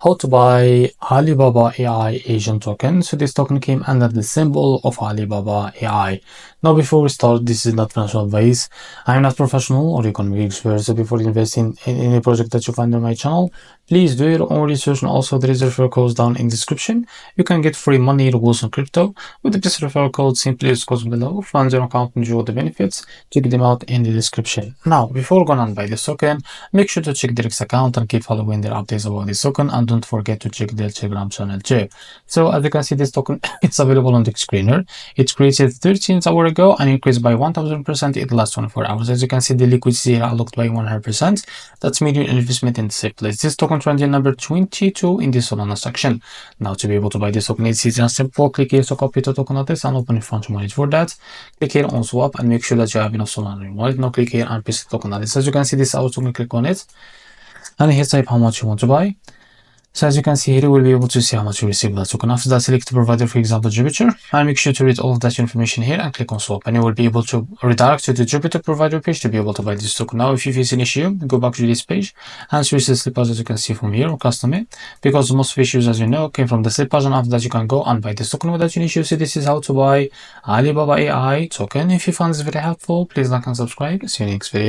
how to buy Alibaba AI Asian token. So this token came under the symbol of Alibaba AI. Now before we start, this is not financial advice. I'm not professional or economic expert, so before investing in any project that you find on my channel, please do your own research, and also there is a referral code down in the description. You can get free money rewards on crypto with this referral code. Simply use code below, fund your account, and enjoy the benefits. Check them out in the description. Now before going on buy this token, make sure to check their X account and keep following their updates about this token, and don't forget to check their Telegram channel too. So as you can see, this token it's available on the screener. It's created 13 hours ago and increased by 1000% in the last 24 hours. As you can see, the liquidity are unlocked by 100%. That's media investment in the safe place. This token trending number 22 in the Solana section. Now to be able to buy this token, it's easy and simple. Click here to copy the token address and open your funds wallet. For that, click here on swap and make sure that you have enough Solana in your wallet. Now click here and paste the token address. As you can see, this is to click on it and here type how much you want to buy. So as you can see here, you will be able to see how much you receive that token. After that, select the provider, for example Jupiter, and make sure to read all of that information here and click on swap, and you will be able to redirect to the Jupiter provider page to be able to buy this token. Now if you face an issue, go back to this page and switch the slip as you can see from here, or custom it, because most of issues, as you know, came from the slip page, and after that you can go and buy this token without any issues. So this is how to buy Alibaba AI token. If you found this very helpful, please like and subscribe. See you next video.